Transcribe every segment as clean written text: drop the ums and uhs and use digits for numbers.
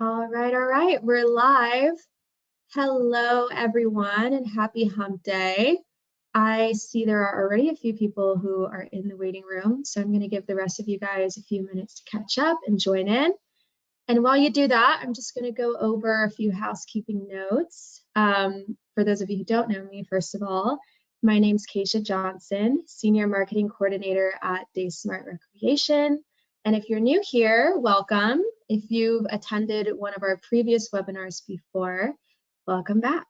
All right. We're live. Hello, everyone, and happy hump day. I see there are already a few people who are in the waiting room, so I'm going to give the rest of you guys a few minutes to catch up and join in. And while you do that, I'm just going to go over a few housekeeping notes. For those of you who don't know me, first of all, my name's Keisha Johnson, Senior Marketing Coordinator at DaySmart Recreation. And if you're new here, welcome. If you've attended one of our previous webinars before, welcome back.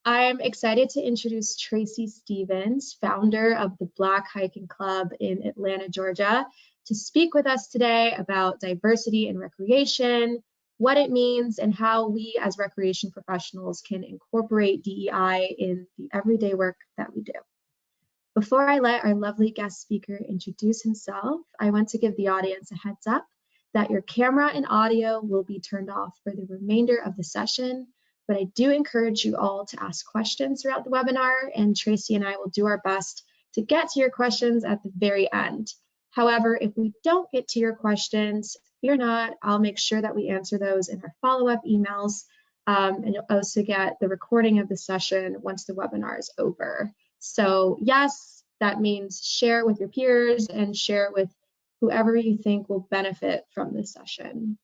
I'm excited to introduce Tracy Stevens, founder of the Black Hiking Club in Atlanta, Georgia, to speak with us today about diversity in recreation, what it means, and how we as recreation professionals can incorporate DEI in the everyday work that we do. Before I let our lovely guest speaker introduce himself, I want to give the audience a heads up that your camera and audio will be turned off for the remainder of the session, but I do encourage you all to ask questions throughout the webinar, and Tracy and I will do our best to get to your questions at the very end. However, if we don't get to your questions, fear not, I'll make sure that we answer those in our follow-up emails, and you'll also get the recording of the session once the webinar is over. So yes, that means share with your peers and share with whoever you think will benefit from this session.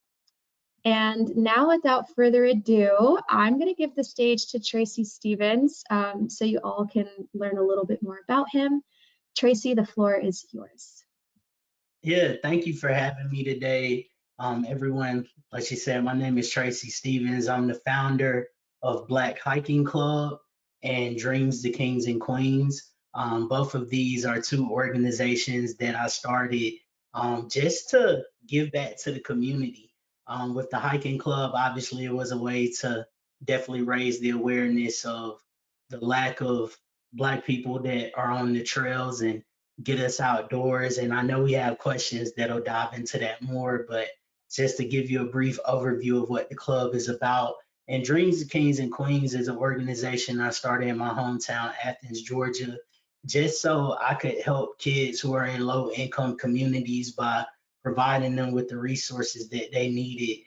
And now, without further ado, I'm going to give the stage to Tracy Stevens so you all can learn a little bit more about him. Tracy, the floor is yours. Yeah, thank you for having me today. Everyone, like she said, my name is Tracy Stevens. I'm the founder of Black Hiking Club and Dreams to Kings and Queens. Both of these are two organizations that I started just to give back to the community. With the hiking club, obviously, it was a way to definitely raise the awareness of the lack of Black people that are on the trails and get us outdoors. And I know we have questions that'll dive into that more, but just to give you a brief overview of what the club is about. And Dreams of Kings and Queens is an organization I started in my hometown, Athens, Georgia, just so I could help kids who are in low income communities by providing them with the resources that they needed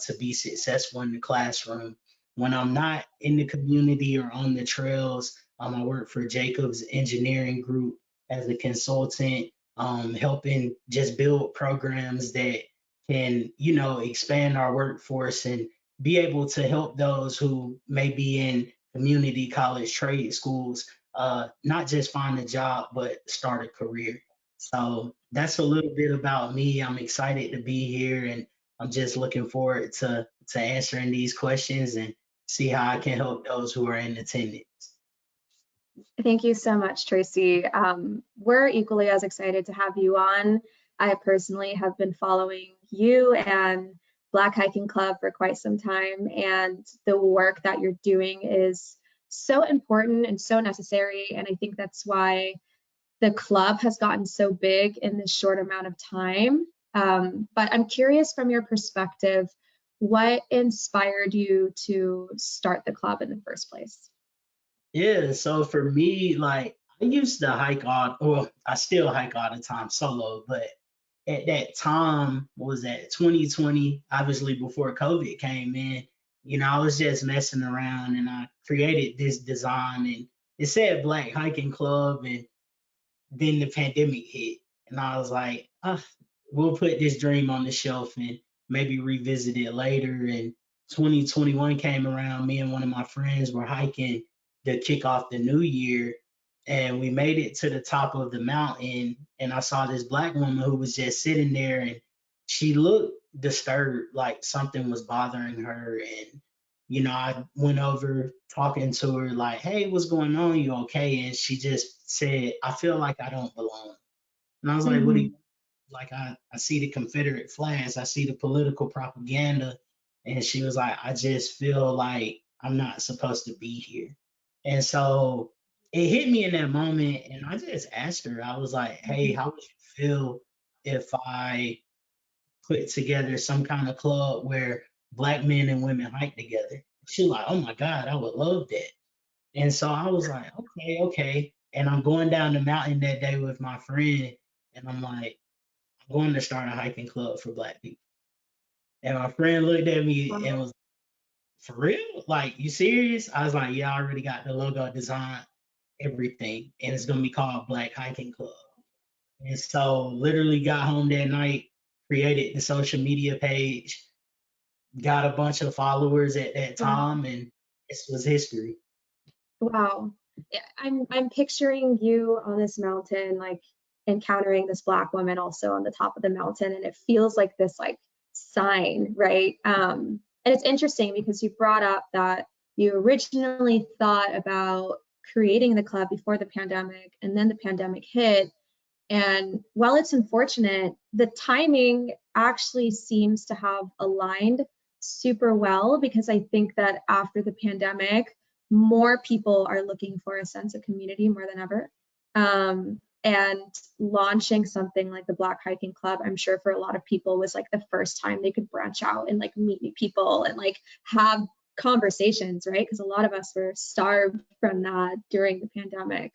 to be successful in the classroom. When I'm not in the community or on the trails, I work for Jacobs Engineering Group as a consultant, helping just build programs that can, expand our workforce and be able to help those who may be in community college trade schools, not just find a job, but start a career. So that's a little bit about me. I'm excited to be here and I'm just looking forward to answering these questions and see how I can help those who are in attendance. Thank you so much, Tracy. We're equally as excited to have you on. I personally have been following you and Black Hiking Club for quite some time, and the work that you're doing is so important and so necessary, and I think that's why the club has gotten so big in this short amount of time. But I'm curious from your perspective, what inspired you to start the club in the first place? Yeah, so for me, like I used to hike well, I still hike all the time solo, but at that time, what was that 2020, obviously before COVID came in, I was just messing around and I created this design and it said Black Hiking Club and then the pandemic hit and I was like, we'll put this dream on the shelf and maybe revisit it later. And 2021 came around, me and one of my friends were hiking to kick off the new year and we made it to the top of the mountain and I saw this Black woman who was just sitting there and she looked disturbed, like something was bothering her. And I went over talking to her like, hey, what's going on, you okay? And she just said, I feel like I don't belong. And I was like, what do you Mhm. like? I see the Confederate flags, I see the political propaganda. And she was like, I just feel like I'm not supposed to be here. And so it hit me in that moment. And I just asked her, I was like, hey, how would you feel if I put together some kind of club where Black men and women hike together? She was like, oh my God, I would love that. And so I was like, okay, okay. And I'm going down the mountain that day with my friend, and I'm like, I'm going to start a hiking club for Black people. And my friend looked at me and Wow. was, for real? Like, you serious? I was like, yeah, I already got the logo design, everything. And it's gonna be called Black Hiking Club. And so literally got home that night, created the social media page, got a bunch of followers at that Wow. time, and this was history. Wow. Yeah, I'm picturing you on this mountain, like encountering this black woman also on the top of the mountain, and it feels like this like sign, right? And it's interesting because you brought up that you originally thought about creating the club before the pandemic, and then the pandemic hit. And while it's unfortunate, the timing actually seems to have aligned super well because I think that after the pandemic, more people are looking for a sense of community more than ever. And launching something like the Black Hiking Club, I'm sure for a lot of people was like the first time they could branch out and like meet new people and like have conversations, right? Because a lot of us were starved from that during the pandemic.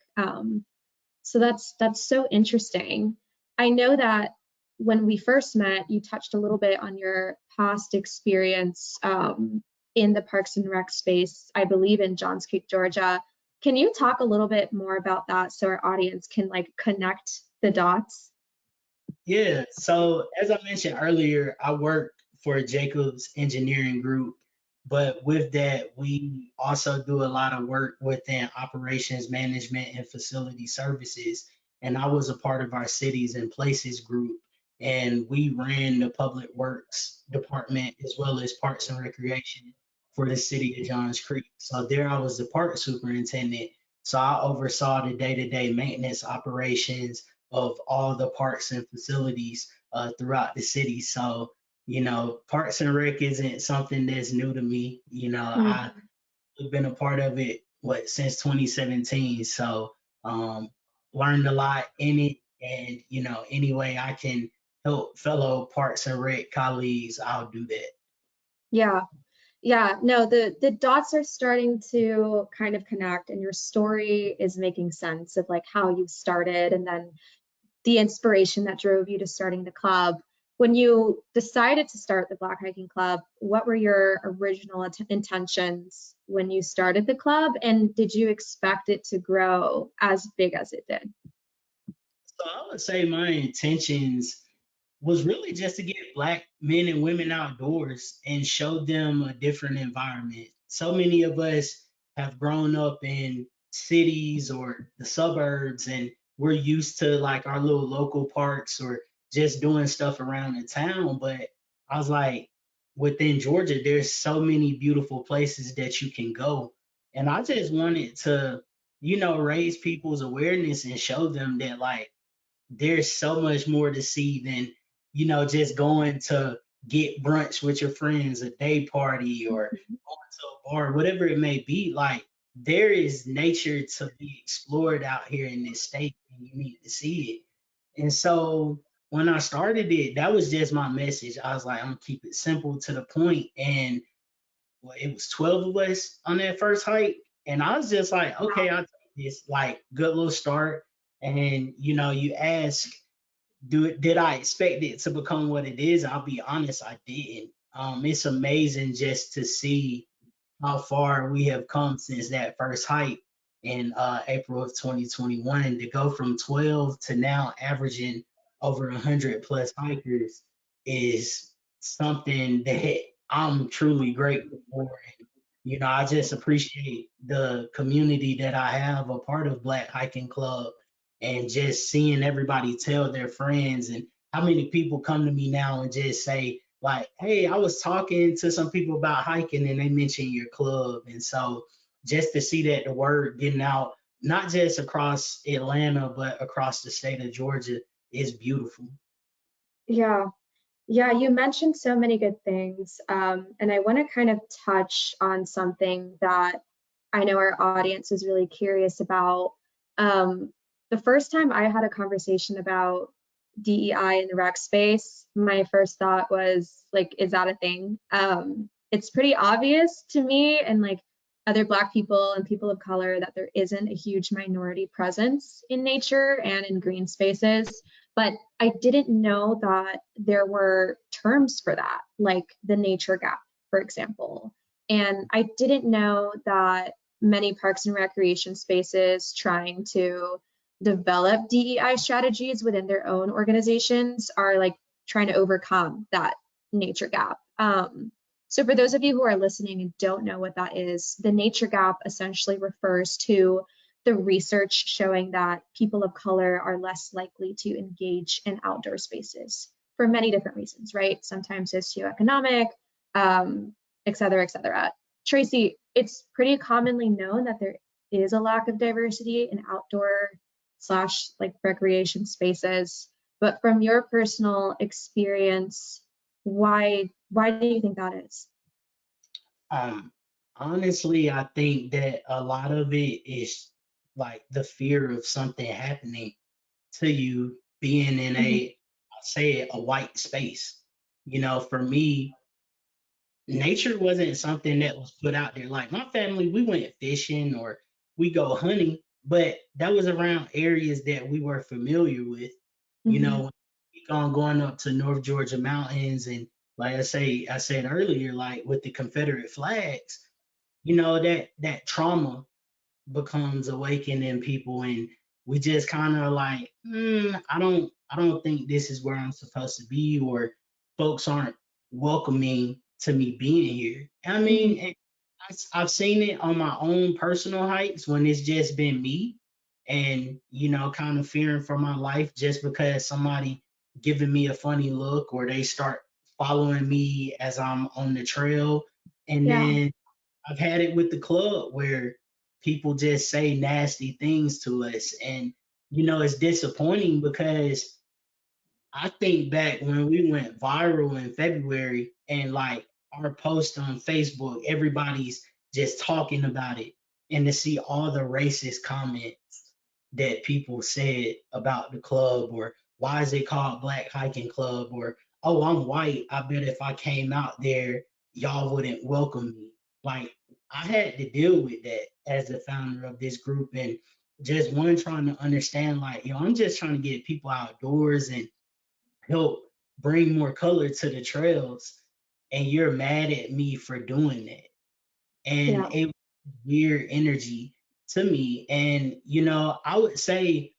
So that's so interesting. I know that when we first met, you touched a little bit on your past experience in the Parks and Rec space, I believe in Johns Creek, Georgia. Can you talk a little bit more about that so our audience can like connect the dots? Yeah. So as I mentioned earlier, I work for Jacobs Engineering Group, but with that, we also do a lot of work within operations management and facility services. And I was a part of our cities and places group, and we ran the public works department as well as parks and recreation for the city of Johns Creek. So there I was the park superintendent. So I oversaw the day-to-day maintenance operations of all the parks and facilities throughout the city. So, Parks and Rec isn't something that's new to me. I've Mhm. been a part of it since 2017. So, um, learned a lot in it, and any way I can help fellow Parks and Rec colleagues, I'll do that. Yeah, yeah, no, the dots are starting to kind of connect, and your story is making sense of like how you started, and then the inspiration that drove you to starting the club. When you decided to start the Black Hiking Club, what were your original intentions when you started the club? And did you expect it to grow as big as it did? So I would say my intentions was really just to get black men and women outdoors and show them a different environment. So many of us have grown up in cities or the suburbs, and we're used to like our little local parks or just doing stuff around the town. But I was like, within Georgia, there's so many beautiful places that you can go. And I just wanted to, raise people's awareness and show them that like there's so much more to see than just going to get brunch with your friends, a day party, or Mhm. going to a bar, whatever it may be. Like there is nature to be explored out here in this state, and you need to see it. And so when I started it, that was just my message. I was like, I'm gonna keep it simple to the point. And well, it was 12 of us on that first hike. And I was just like, okay, I'll take this, like, good little start. And you ask, did I expect it to become what it is? I'll be honest, I didn't. It's amazing just to see how far we have come since that first hike in April of 2021, to go from 12 to now averaging over 100 plus hikers is something that I'm truly grateful for. And, I just appreciate the community that I have a part of Black Hiking Club, and just seeing everybody tell their friends, and how many people come to me now and just say, like, hey, I was talking to some people about hiking and they mentioned your club. And so just to see that the word getting out, not just across Atlanta, but across the state of Georgia, is beautiful. Yeah, yeah, you mentioned so many good things. And I want to kind of touch on something that I know our audience is really curious about. Um, the first time I had a conversation about DEI in the rec space, my first thought was like, is that a thing? It's pretty obvious to me and like other Black people and people of color that there isn't a huge minority presence in nature and in green spaces. But I didn't know that there were terms for that, like the nature gap, for example. And I didn't know that many parks and recreation spaces trying to develop DEI strategies within their own organizations are like trying to overcome that nature gap. So for those of you who are listening and don't know what that is, the nature gap essentially refers to the research showing that people of color are less likely to engage in outdoor spaces for many different reasons, right? Sometimes socioeconomic, et cetera, et cetera. Tracy, it's pretty commonly known that there is a lack of diversity in outdoor slash like recreation spaces. But from your personal experience, why do you think that is? Um, Honestly, I think that a lot of it is like the fear of something happening to you being in Mhm, I'll say it, a white space. You know, for me, nature wasn't something that was put out there. Like my family, we went fishing or we go hunting, but that was around areas that we were familiar with. You mhm. know, we gone going up to North Georgia mountains and like I said earlier, like with the Confederate flags, you know, that trauma becomes awakened in people and we just kind of like I don't think this is where I'm supposed to be or folks aren't welcoming to me being here. I Mhm. mean I've seen it on my own personal hikes when it's just been me and you know kind of fearing for my life just because somebody giving me a funny look or they start following me as I'm on the trail and Yeah, then I've had it with the club where people just say nasty things to us. And, you know, it's disappointing because I think back when we went viral in February and like our post on Facebook, everybody's just talking about it. And to see all the racist comments that people said about the club, or why is it called Black Hiking Club, or oh, I'm white. I bet if I came out there, y'all wouldn't welcome me. Like, I had to deal with that as the founder of this group. And just one trying to understand, like, yo, I'm just trying to get people outdoors and help bring more color to the trails and you're mad at me for doing that and yeah, it was weird energy to me and you know I would say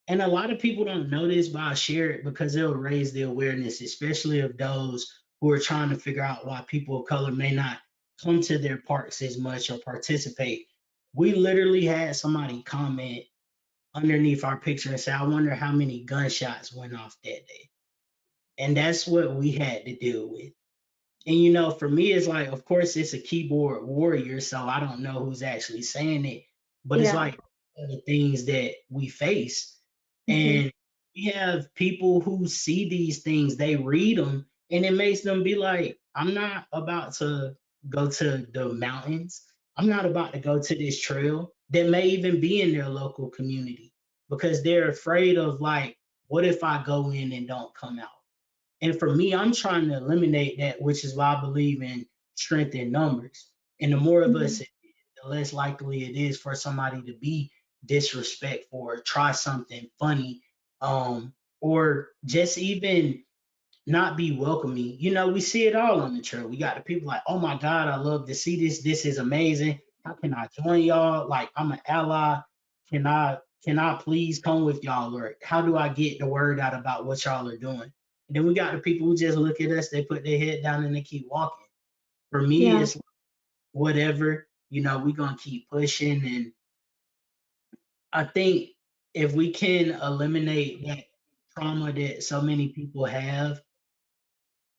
and a lot of people don't know this but I'll share it because it'll raise the awareness especially of those who are trying to figure out why people of color may not come to their parks as much or participate. We literally had somebody comment underneath our picture and say I wonder how many gunshots went off that day. And that's what we had to deal with. And you know, for me, it's like, of course, it's a keyboard warrior, so I don't know who's actually saying it, but it's yeah. like the things that we face. Mhm. And we have people who see these things, they read them, and it makes them be like, I'm not about to go to the mountains. I'm not about to go to this trail that may even be in their local community because they're afraid of, like, what if I go in and don't come out? And for me, I'm trying to eliminate that, which is why I believe in strength in numbers. And the more of us, Mhm. the less likely it is for somebody to be disrespectful or try something funny, or just even not be welcoming. You know, we see it all on the trail. We got the people like, oh my God, I love to see this. This is amazing. How can I join y'all? Like, I'm an ally. Can I please come with y'all? Or how do I get the word out about what y'all are doing? And then we got the people who just look at us, they put their head down and they keep walking. For me, Yeah. it's whatever, you know, we're gonna keep pushing. And I think if we can eliminate that trauma that so many people have,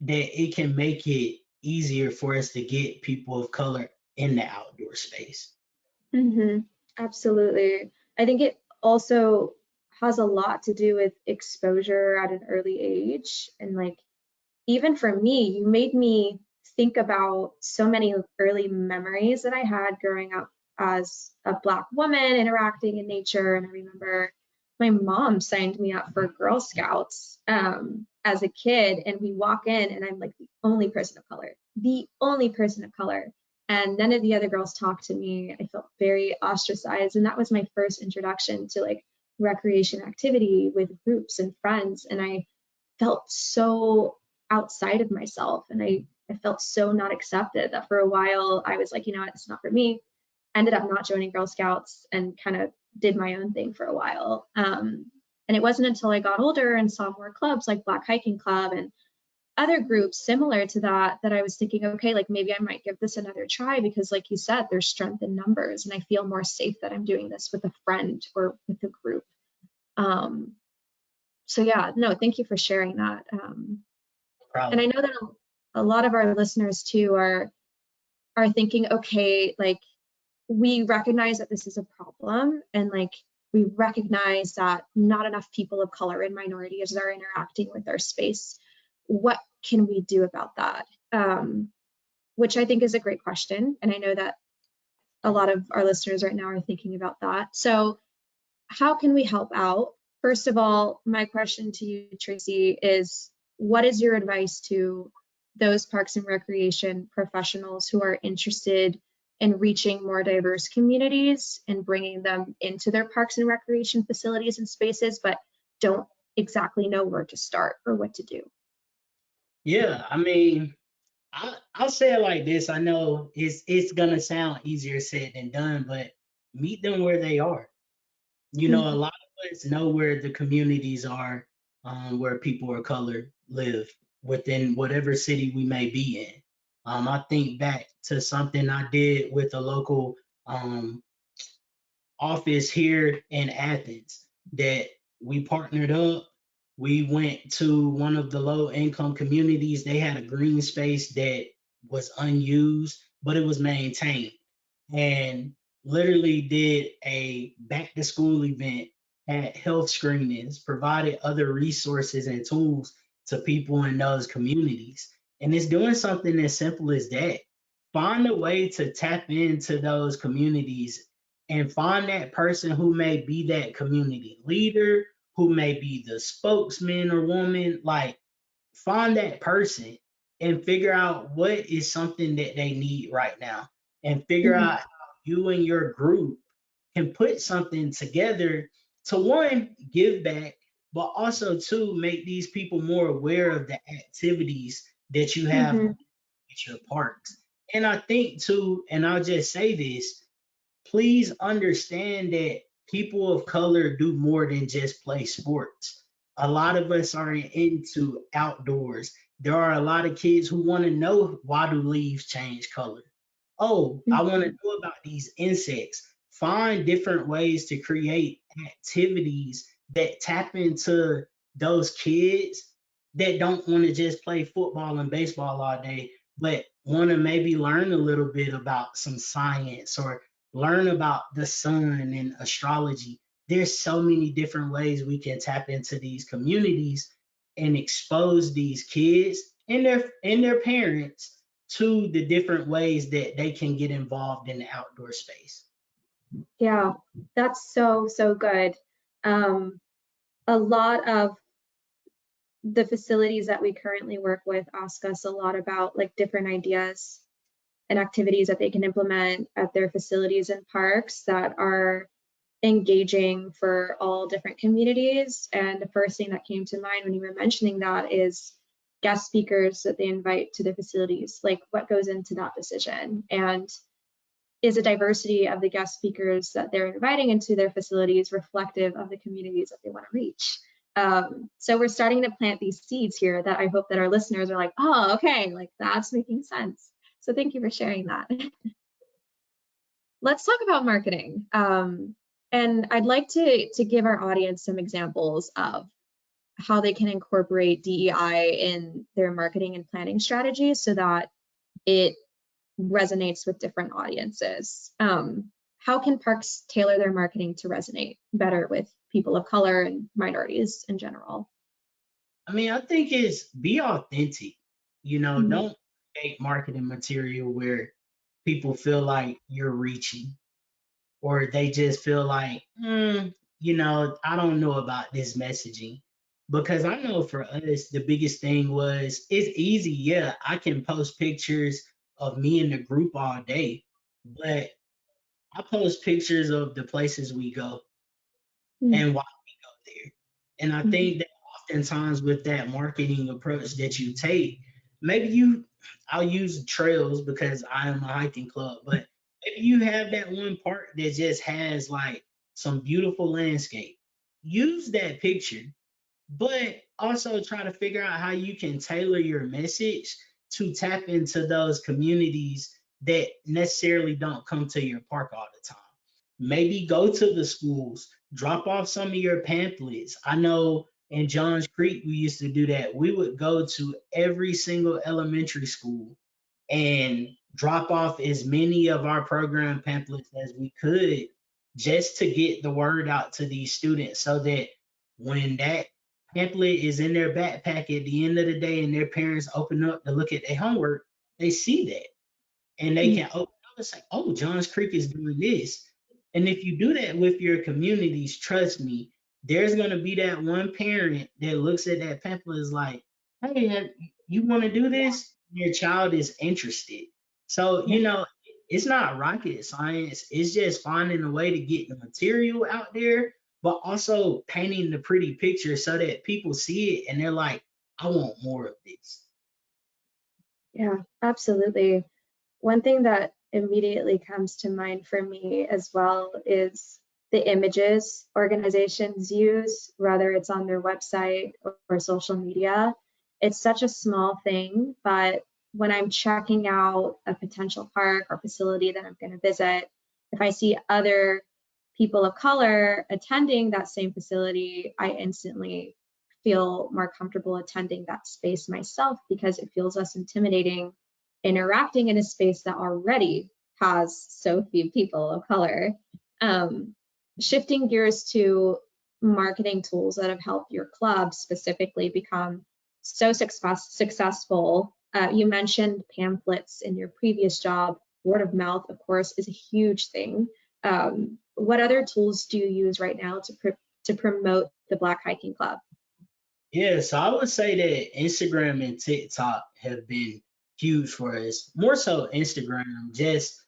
that it can make it easier for us to get people of color in the outdoor space. Mhm. Absolutely. I think it also has a lot to do with exposure at an early age. And like, even for me, you made me think about so many early memories that I had growing up as a Black woman interacting in nature. And I remember my mom signed me up for Girl Scouts as a kid, and we walk in, and I'm like the only person of color. And none of the other girls talked to me. I felt very ostracized. And that was my first introduction to like recreation activity with groups and friends, and I felt so outside of myself, and I felt so not accepted that for a while I was like, you know what, it's not for me. Ended up not joining Girl Scouts and kind of did my own thing for a while. And it wasn't until I got older and saw more clubs like Black Hiking Club and other groups similar to that that I was thinking, okay, like maybe I might give this another try, because like you said, there's strength in numbers and I feel more safe that I'm doing this with a friend or with a group. Um, so yeah, no, thank you for sharing that. And I Problem. know that a lot of our listeners too are thinking, okay, like we recognize that this is a problem, and like we recognize that not enough people of color and minorities are interacting with our space. What can we do about that? Which I think is a great question, and I know that a lot of our listeners right now are thinking about that. So how can we help out? First of all, my question to you, Tracy, is what is your advice to those parks and recreation professionals who are interested in reaching more diverse communities and bringing them into their parks and recreation facilities and spaces, but don't exactly know where to start or what to do? Yeah, I mean, I'll say it like this. I know it's gonna sound easier said than done, but meet them where they are. You know, a Mhm. lot of us know where the communities are, where people of color live within whatever city we may be in. I think back to something I did with a local um, office here in Athens that we partnered up. We went to one of the low income communities. They had a green space that was unused, but it was maintained. And literally did a back to school event, had health screenings, provided other resources and tools to people in those communities. And it's doing something as simple as that. Find a way to tap into those communities and find that person who may be that community leader, who may be the spokesman or woman. Like, find that person and figure out what is something that they need right now, and figure Mhm. out how you and your group can put something together to, one, give back, but also two, make these people more aware of the activities that you have Mhm. at your parks. And I think too, and I'll just say this, please understand that people of color do more than just play sports. A lot of us are into outdoors. There are a lot of kids who want to know, why do leaves change color? Oh, I want to Mhm. know about these insects. Find different ways to create activities that tap into those kids that don't want to just play football and baseball all day, but want to maybe learn a little bit about some science or learn about the sun and astrology. There's so many different ways we can tap into these communities and expose these kids and their parents to the different ways that they can get involved in the outdoor space. Yeah, that's so, so good. Um, a lot of the facilities that we currently work with ask us a lot about like different ideas and activities that they can implement at their facilities and parks that are engaging for all different communities. And the first thing that came to mind when you were mentioning that is guest speakers that they invite to the facilities, like what goes into that decision, and is a diversity of the guest speakers that they're inviting into their facilities reflective of the communities that they want to reach. So we're starting to plant these seeds here that I hope that our listeners are like, oh, okay, like that's making sense. So thank you for sharing that. Let's talk about marketing. And I'd like to give our audience some examples of how they can incorporate DEI in their marketing and planning strategies so that it resonates with different audiences. How can parks tailor their marketing to resonate better with people of color and minorities in general? I mean, I think it's be authentic. You know, Mhm. don't create marketing material where people feel like you're reaching, or they just feel like, I don't know about this messaging. Because I know for us, the biggest thing was, it's easy. Yeah, I can post pictures of me and the group all day, but I post pictures of the places we go. Mm, and why we go there. And I mhm, think that oftentimes with that marketing approach that you take, maybe I'll use trails because I am a hiking club, but maybe you have that one part that just has like some beautiful landscape. Use that picture, but also try to figure out how you can tailor your message to tap into those communities that necessarily don't come to your park all the time. Maybe go to the schools, drop off some of your pamphlets. I know in Johns Creek, we used to do that. We would go to every single elementary school and drop off as many of our program pamphlets as we could just to get the word out to these students so that when that pamphlet is in their backpack at the end of the day and their parents open up to look at their homework, they see that and they mm. can open up and say, oh, Johns Creek is doing this. And if you do that with your communities, trust me, there's going to be that one parent that looks at that pamphlet is like, hey, you want to do this? Your child is interested. So, Yeah. it's not rocket science. It's just finding a way to get the material out there, but also painting the pretty picture so that people see it and they're like, I want more of this. Yeah, absolutely. One thing that immediately comes to mind for me as well is the images organizations use, whether it's on their website or social media. It's such a small thing, but when I'm checking out a potential park or facility that I'm going to visit, if I see other people of color attending that same facility, I instantly feel more comfortable attending that space myself because it feels less intimidating interacting in a space that already has so few people of color. Um, Shifting gears to marketing tools that have helped your club specifically become so successful. You mentioned pamphlets in your previous job. Word of mouth, of course, is a huge thing. What other tools do you use right now to promote the Black Hiking Club? Yeah, so I would say that Instagram and TikTok have been huge for us. More so Instagram, just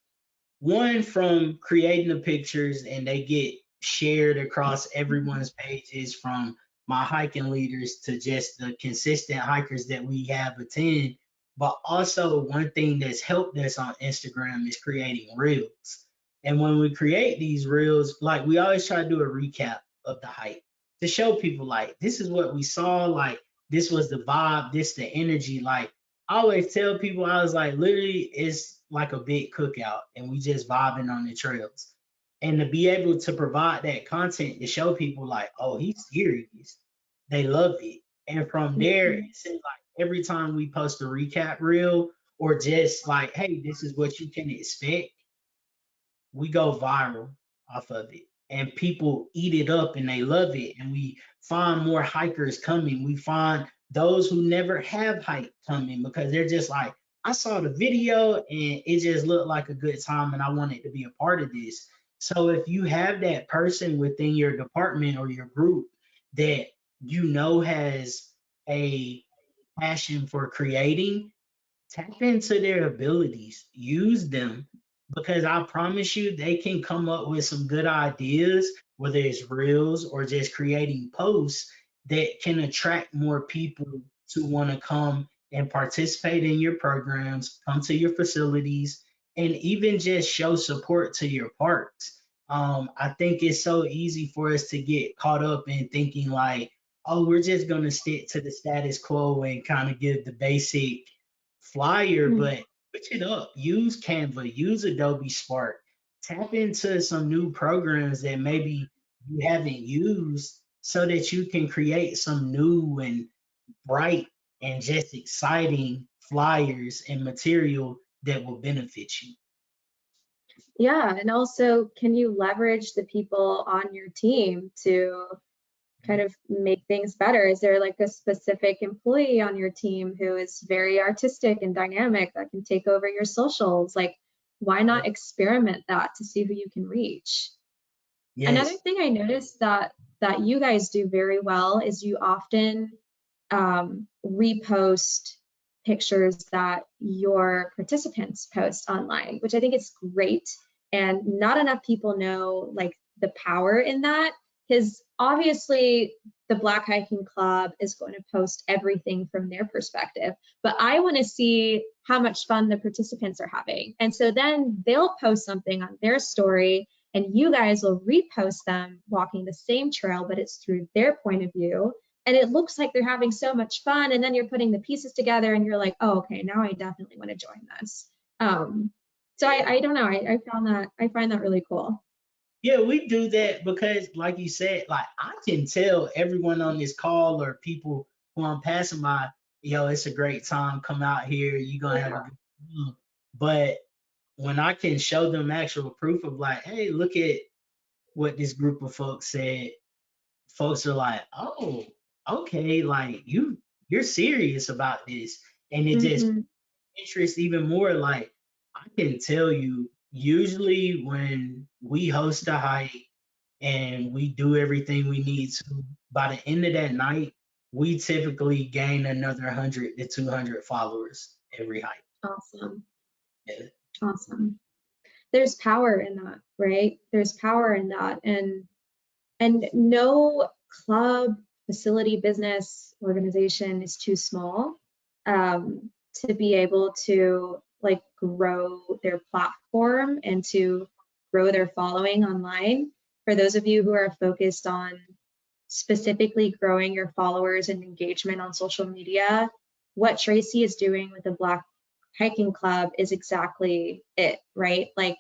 one from creating the pictures and they get shared across everyone's pages from my hiking leaders to just the consistent hikers that we have attend. But also one thing that's helped us on Instagram is creating reels. And when we create these reels, like we always try to do a recap of the hike to show people like this is what we saw, like this was the vibe, this the energy. Like I always tell people, I was like, literally, it's like a big cookout, and we just vibing on the trails. And to be able to provide that content to show people, like, oh, he's serious, they love it. And from there, it Mhm. seems like every time we post a recap reel, or just like, hey, this is what you can expect, we go viral off of it and people eat it up and they love it and we find more hikers coming. We find those who never have hiked coming because they're just like, I saw the video and it just looked like a good time and I wanted to be a part of this. So if you have that person within your department or your group that has a passion for creating, tap into their abilities, use them, because I promise you they can come up with some good ideas, whether it's reels or just creating posts that can attract more people to want to come and participate in your programs, come to your facilities, and even just show support to your parks. I think it's so easy for us to get caught up in thinking like, oh, we're just going to stick to the status quo and kind of give the basic flyer, Mm. but switch it up. Use Canva, use Adobe Spark, tap into some new programs that maybe you haven't used so that you can create some new and bright and just exciting flyers and material that will benefit you. Yeah, and also, can you leverage the people on your team to kind of make things better? Is there like a specific employee on your team who is very artistic and dynamic that can take over your socials? Like, why Yeah. not experiment that to see who you can reach? Another Yes. thing I noticed that you guys do very well is you often repost pictures that your participants post online, which I think is great. And not enough people know like the power in that. because obviously the Black Hiking Club is going to post everything from their perspective, but I want to see how much fun the participants are having. And so then they'll post something on their story and you guys will repost them walking the same trail, but it's through their point of view. And it looks like they're having so much fun. And then you're putting the pieces together and you're like, oh, okay, now I definitely want to join this. So I don't know. I find that really cool. Yeah, we do that because, like you said, like I can tell everyone on this call or people who I'm passing by, yo, it's a great time. Come out here. You're gonna have a good time. But when I can show them actual proof of like, hey, look at what this group of folks said, folks are like, oh, okay, like you're serious about this. And it just Mm-hmm. interests even more. Like I can tell you, usually when we host a hike and we do everything we need to, by the end of that night, we typically gain another 100 to 200 followers every hike. Awesome. Yeah. Awesome. There's power in that, right? There's power in that. And no club, facility, business, organization is too small to be able to like grow their platform and to grow their following online. For those of you who are focused on specifically growing your followers and engagement on social media, what Tracy is doing with the Black Hiking Club is exactly it, right? Like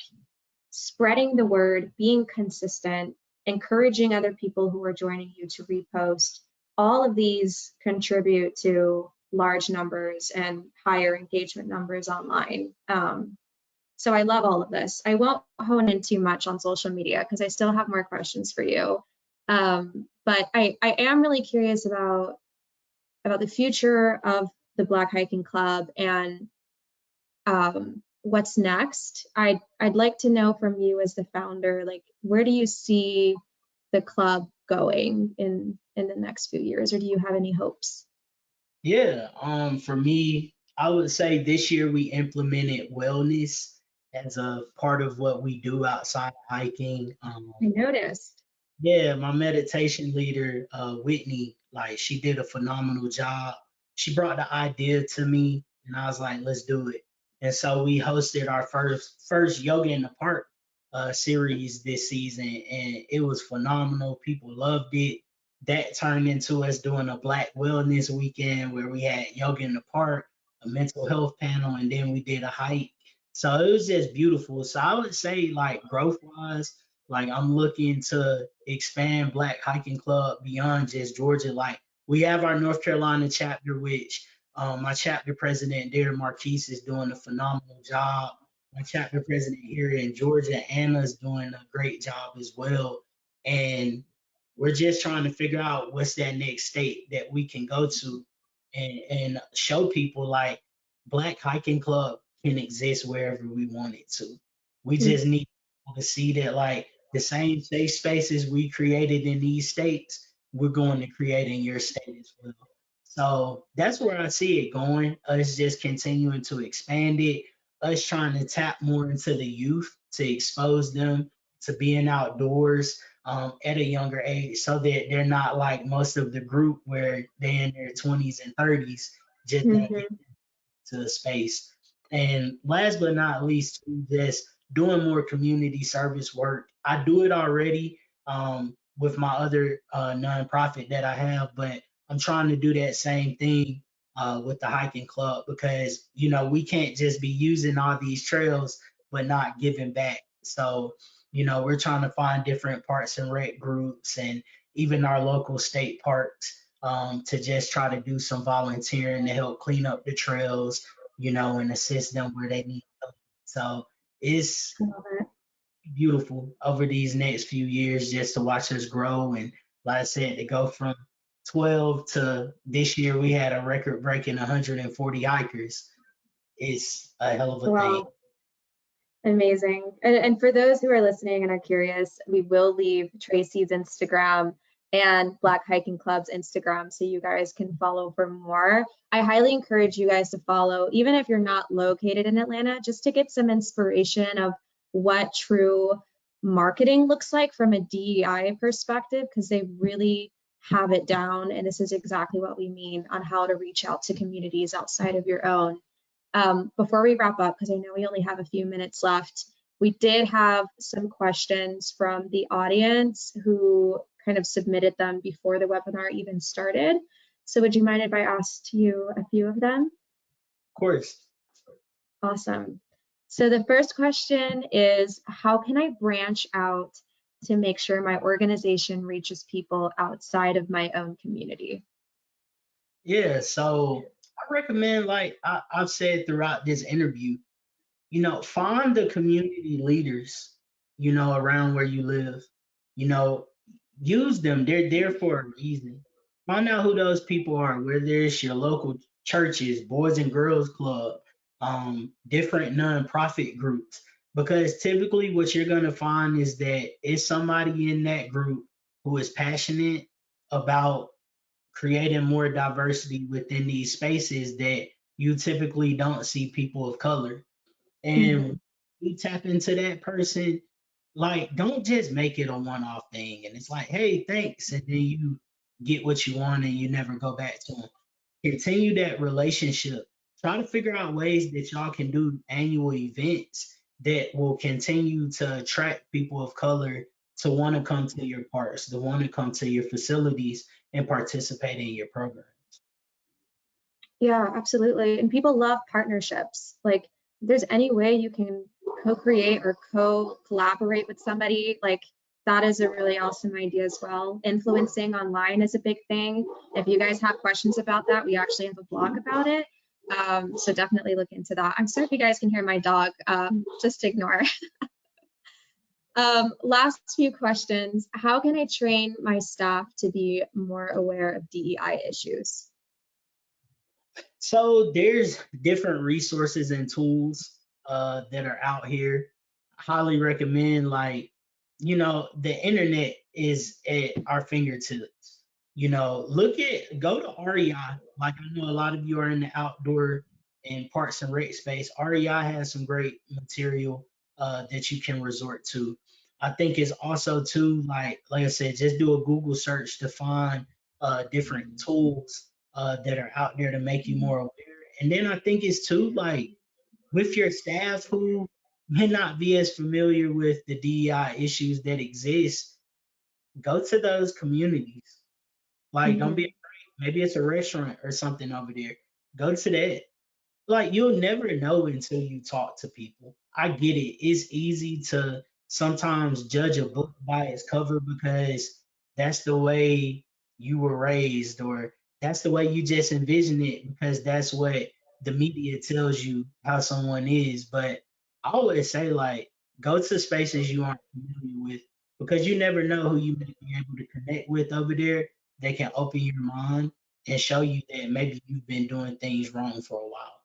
spreading the word, being consistent, encouraging other people who are joining you to repost. All of these contribute to large numbers and higher engagement numbers online. So I love all of this. I won't hone in too much on social media because I still have more questions for you. But I am really curious about the future of the Black Hiking Club and what's next. I'd like to know from you as the founder, like where do you see the club going in the next few years, or do you have any hopes? Yeah, for me, I would say this year we implemented wellness as a part of what we do outside of hiking. I noticed. Yeah, my meditation leader, Whitney, like she did a phenomenal job. She brought the idea to me, and I was like, let's do it. And so we hosted our first yoga in the park series this season, and it was phenomenal. People loved it. That turned into us doing a Black Wellness weekend where we had yoga in the park, a mental health panel, and then we did a hike. So it was just beautiful. So I would say, like growth wise, like I'm looking to expand Black Hiking Club beyond just Georgia. Like we have our North Carolina chapter, which my chapter president Darren Marquise is doing a phenomenal job. My chapter president here in Georgia, Anna's doing a great job as well. And we're just trying to figure out what's that next state that we can go to and show people like Black Hiking Club can exist wherever we want it to. We Mm, just need to see that like the same safe spaces we created in these states, we're going to create in your state as well. So that's where I see it going. Us just continuing to expand it, us trying to tap more into the youth to expose them to being outdoors at a younger age so that they're not like most of the group where they're in their 20s and 30s just not getting mhm. to the space. And last but not least, just doing more community service work. I do it already with my other nonprofit that I have, but I'm trying to do that same thing with the hiking club because we can't just be using all these trails but not giving back. So we're trying to find different parks and rec groups and even our local state parks to just try to do some volunteering to help clean up the trails, and assist them where they need help. So it's I love it. beautiful over these next few years just to watch us grow. And like I said, to go from 12 to this year, we had a record breaking 140 hikers. It's a hell of a thing. Wow. Amazing. And for those who are listening and are curious, we will leave Tracy's Instagram and Black Hiking Club's Instagram so you guys can follow for more. I highly encourage you guys to follow, even if you're not located in Atlanta, just to get some inspiration of what true marketing looks like from a DEI perspective, because they really have it down. And this is exactly what we mean on how to reach out to communities outside of your own. Before we wrap up, because I know we only have a few minutes left, we did have some questions from the audience who kind of submitted them before the webinar even started. So would you mind if I asked you a few of them? Of course. Awesome. So the first question is, how can I branch out to make sure my organization reaches people outside of my own community? Yeah, so I recommend, like I've said throughout this interview, find the community leaders, around where you live. You know, use them. They're there for a reason. Find out who those people are, whether it's your local churches, Boys and Girls Club, different nonprofit groups. Because typically what you're gonna find is that it's somebody in that group who is passionate about creating more diversity within these spaces that you typically don't see people of color. And Mhm. you tap into that person, like, don't just make it a one-off thing. And it's like, hey, thanks. And then you get what you want and you never go back to them. Continue that relationship. Try to figure out ways that y'all can do annual events that will continue to attract people of color to want to come to your parks, to want to come to your facilities and participate in your program. Yeah, absolutely. And people love partnerships. Like, if there's any way you can co-create or co-collaborate with somebody, like that is a really awesome idea as well. Influencing online is a big thing. If you guys have questions about that, we actually have a blog about it. So definitely look into that. I'm sorry if you guys can hear my dog. Just ignore. Last few questions. How can I train my staff to be more aware of DEI issues? So there's different resources and tools that are out here. Highly recommend, like, the internet is at our fingertips. Go to REI. Like, I know a lot of you are in the outdoor and parks and rec space. REI has some great material that you can resort to. I think it's also too, like I said, just do a Google search to find different tools that are out there to make you more aware. And then I think it's too, like, with your staff who may not be as familiar with the DEI issues that exist, go to those communities. Like, don't be Mhm. afraid. Maybe it's a restaurant or something over there. Go to that. Like, you'll never know until you talk to people. I get it. It's easy to sometimes judge a book by its cover because that's the way you were raised, or that's the way you just envision it because that's what the media tells you how someone is. But I always say, like, go to spaces you aren't familiar with because you never know who you may be able to connect with over there. They can open your mind and show you that maybe you've been doing things wrong for a while.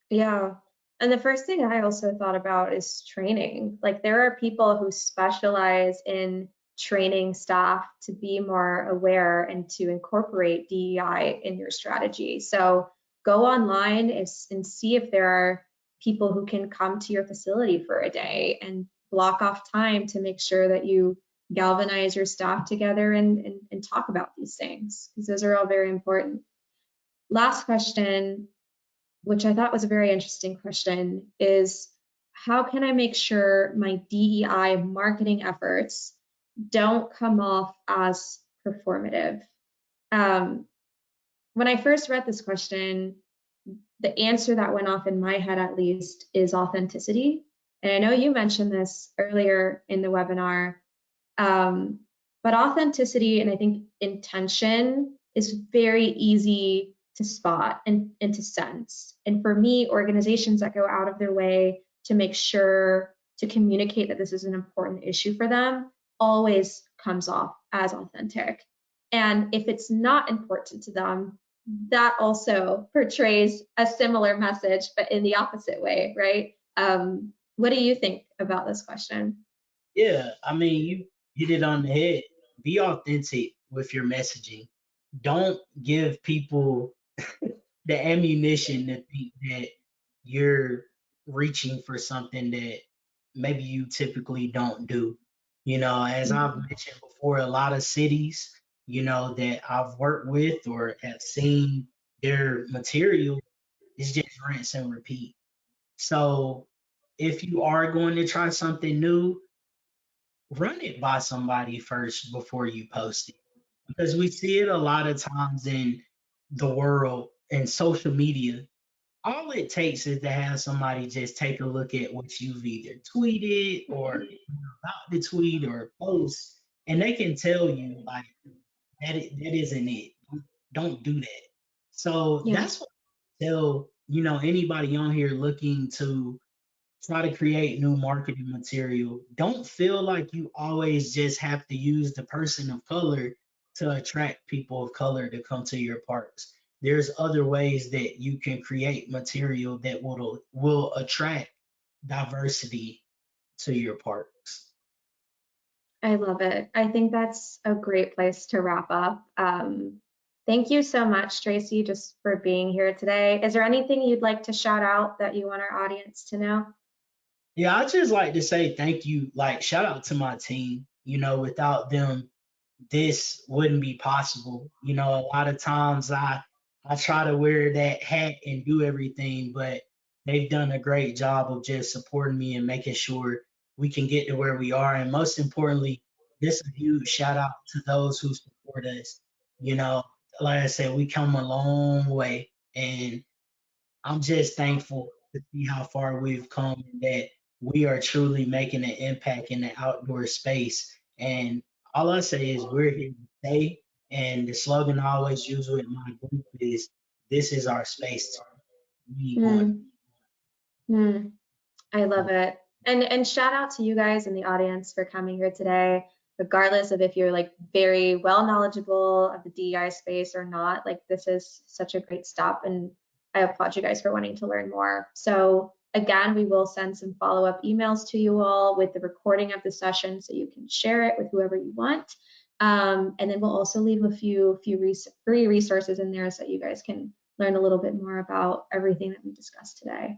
Yeah. And the first thing I also thought about is training. Like, there are people who specialize in training staff to be more aware and to incorporate DEI in your strategy. So go online and see if there are people who can come to your facility for a day and block off time to make sure that you galvanize your staff together and talk about these things, because those are all very important. Last question, which I thought was a very interesting question, is how can I make sure my DEI marketing efforts don't come off as performative? Um, when I first read this question, the answer that went off in my head, at least, is authenticity. And I know you mentioned this earlier in the webinar, um, but authenticity and I think intention is very easy to spot and to sense. And for me, organizations that go out of their way to make sure to communicate that this is an important issue for them always comes off as authentic. And if it's not important to them, that also portrays a similar message, but in the opposite way, right? What do you think about this question? Yeah, I mean, you hit it on the head. Be authentic with your messaging. Don't give people the ammunition to think that you're reaching for something that maybe you typically don't do. As I've Mhm. mentioned before, a lot of cities, that I've worked with or have seen their material is just rinse and repeat. So if you are going to try something new, run it by somebody first before you post it. Because we see it a lot of times in the world and social media. All it takes is to have somebody just take a look at what you've either tweeted or you're about to tweet or post, and they can tell you like that isn't it. Don't do that. So Yeah, that's what I tell anybody on here looking to try to create new marketing material. Don't feel like you always just have to use the person of color to attract people of color to come to your parks. There's other ways that you can create material that will attract diversity to your parks. I love it. I think that's a great place to wrap up. Thank you so much, Tracy, just for being here today. Is there anything you'd like to shout out that you want our audience to know? Yeah, I just like to say thank you, like shout out to my team. Without them, this wouldn't be possible. A lot of times I try to wear that hat and do everything, but they've done a great job of just supporting me and making sure we can get to where we are. And most importantly, this a huge shout out to those who support us. You know, like I said, we come a long way, and I'm just thankful to see how far we've come and that we are truly making an impact in the outdoor space. And all I say is we're here to stay. And the slogan I always use with my group is this is our space. We ain't going. Hmm. Hmm. I love it. And shout out to you guys in the audience for coming here today, regardless of if you're like very well knowledgeable of the DEI space or not. Like this is such a great stop, and I applaud you guys for wanting to learn more. So again, we will send some follow-up emails to you all with the recording of the session so you can share it with whoever you want. And then we'll also leave a few free resources in there so that you guys can learn a little bit more about everything that we discussed today.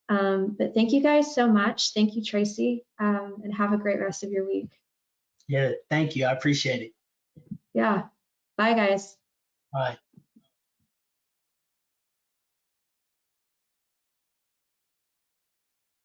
But thank you guys so much. Thank you, Tracy, and have a great rest of your week. Yeah, thank you. I appreciate it. Yeah. Bye, guys. Bye.